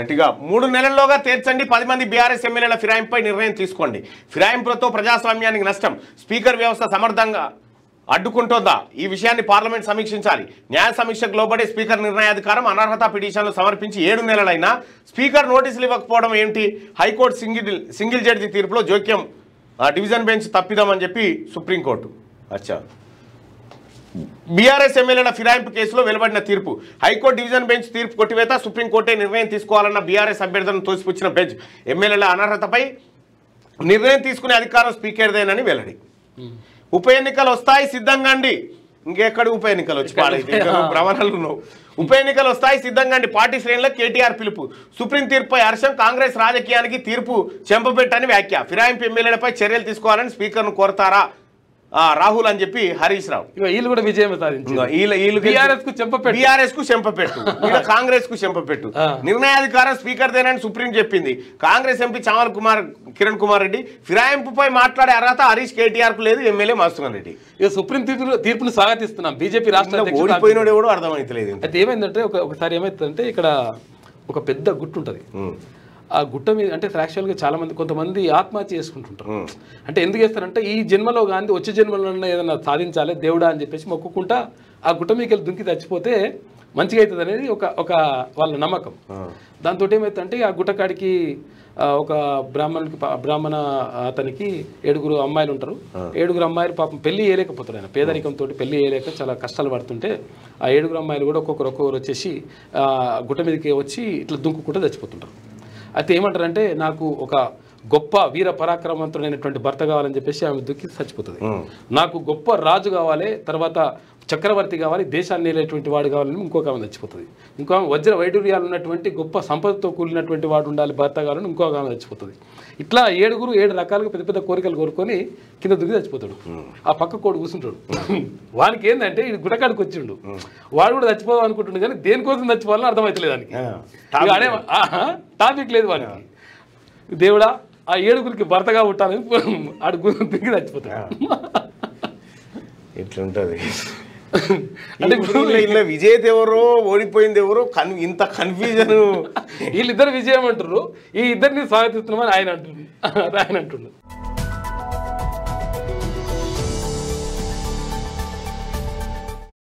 గట్టిగా 3 నెలల్లోగా తీర్చండి 10 మంది బీఆర్ఎస్ ఎమ్మెల్యేల ఫిరాయింపుపై నిర్ణయం తీసుకోండి. ఫిరాయింపులతో ప్రజాస్వామ్యానికి నష్టం. స్పీకర్ వ్యవస్థ సమర్థంగా అడ్డుకుంటోందా? ఈ విషయాన్ని పార్లమెంట్ సమీక్షించాలి. న్యాయ సమీక్షకు లోబడే స్పీకర్ నిర్ణయాధికారం. అనర్హత పిటిషన్లు సమర్పించి 7 నెలలైనా స్పీకర్ నోటీసులు ఇవ్వకపోవడం ఏంటి? హైకోర్టు సింగిల్ జడ్జి తీర్పులో జోక్యం డివిజన్ బెంచ్ తప్పిదామని చెప్పి సుప్రీంకోర్టు. అచ్చా, బీఆర్ఎస్ ఎమ్మెల్యేల ఫిరాయింపు కేసులో వెలువడిన తీర్పు. హైకోర్టు డివిజన్ బెంచ్ తీర్పు కొట్టివేత. సుప్రీంకోర్టే నిర్ణయం తీసుకోవాలన్న బీఆర్ఎస్ అభ్యర్థులను తోసిపుచ్చిన బెంచ్ ఎమ్మెల్యేల అనర్హతపై నిర్ణయం తీసుకునే అధికారం స్పీకర్దేనని వెల్లడి. ఉప ఎన్నికలు వస్తాయి సిద్ధంగా అండి. ఇంకెక్కడ ఉప ఎన్నికలు వచ్చి పాడైతే భ్రమణాలు ఉన్నావు. ఉప ఎన్నికలు వస్తాయి సిద్ధంగా అండి. పార్టీ శ్రేణులకు కేటీఆర్ పిలుపు. సుప్రీం తీర్పుపై హర్షం. కాంగ్రెస్ రాజకీయానికి తీర్పు చెంపపెట్టని వ్యాఖ్య. ఫిరాయింపు ఎమ్మెల్యేలపై చర్యలు తీసుకోవాలని స్పీకర్ను కోరతారా రాహుల్ అని చెప్పి హరీష్ రావు. వీళ్ళు కూడా విజయం సాధించారు. బీఆర్ఎస్ కు చెంపపెట్టు, కాంగ్రెస్ కు చెంపపెట్టు. నిర్ణయాధికారం స్పీకర్ దేనని సుప్రీం చెప్పింది. కాంగ్రెస్ ఎంపీ చామల కిరణ్ కుమార్ రెడ్డి ఫిరాయింపుపై మాట్లాడే అర్హత హరీష్ కేటీఆర్ కు లేదు. ఎమ్మెల్యే మధుసూదన్ రెడ్డి. సుప్రీం తీర్పును స్వాగతిస్తున్నాం. బీజేపీ రాష్ట్ర ఓడిపోయినోడు ఎవడో అర్థమైతలేదు. అయితే ఏమైందంటే ఒకసారి ఏమైతుందంటే ఇక్కడ ఒక పెద్ద గుట్టు ఉంటుంది. ఆ గుట్ట మీద అంటే యాక్చువల్గా చాలా మంది కొంతమంది ఆత్మహత్య చేసుకుంటుంటారు. అంటే ఎందుకు చేస్తారంటే ఈ జన్మలో కానీ వచ్చే జన్మలో ఏదైనా సాధించాలి దేవుడా అని చెప్పేసి మొక్కుకుంటా ఆ గుట్ట మీదకి వెళ్ళి దుంకి చచ్చిపోతే మంచిగా అవుతుంది అనేది ఒక వాళ్ళ నమ్మకం. దాంతో ఏమవుతుందంటే ఆ గుట్టకాడికి ఒక బ్రాహ్మణ అతనికి 7 అమ్మాయిలు ఉంటారు. 7 అమ్మాయిలు పాపం పెళ్లి చేయలేకపోతారు. ఆయన పేదరికంతో పెళ్లి చేయలేక చాలా కష్టాలు పడుతుంటే ఆ 7 అమ్మాయిలు కూడా ఒక్కొక్కరు వచ్చేసి గుట్ట మీదకి వచ్చి ఇట్లా దుంకుకుంటూ చచ్చిపోతుంటారు. అయితే ఏమంటారంటే నాకు ఒక గొప్ప వీర పరాక్రమవంతుడైనటువంటి భర్త కావాలని చెప్పేసి ఆమె దుక్కి చచ్చిపోతుంది. నాకు గొప్ప రాజు కావాలి, తర్వాత చక్రవర్తి కావాలి, దేశాన్ని నేలేటువంటి వాడు కావాలని ఇంకొక ఆమె చచ్చిపోతుంది. ఇంకో ఆమె వజ్ర వైడూర్యాలు ఉన్నటువంటి గొప్ప సంపదతో కూలినటువంటి వాడు ఉండాలి భర్త కావాలని ఇంకొక ఆమె చచ్చిపోతుంది. ఇట్లా 7 రకాలుగా పెద్ద పెద్ద కోరికలు కోరుకొని కింద దుక్కి చచ్చిపోతాడు. ఆ పక్క కోడు కూర్చుంటాడు. వానికి ఏంటంటే ఇది గుటకాడికి వచ్చిండు, వాడు కూడా చచ్చిపోదాం అనుకుంటుండే కానీ దేనికోసం చచ్చిపోవాలని అర్థమవుతలేదు దానికి. టాపిక్ లేదు వానికి. దేవుడా ఆ 7 భర్తగా ఉంటానని ఆడు దుక్కి చచ్చిపోతాడు. ఇట్లుంటది. అంటే ఇలా విజేత ఎవరో ఓడిపోయింది ఎవరో ఇంత కన్ఫ్యూజన్. వీళ్ళిద్దరు విజయం అంటారు, ఈ ఇద్దరిని స్వాగతిస్తున్నామని ఆయన అంటున్నారు.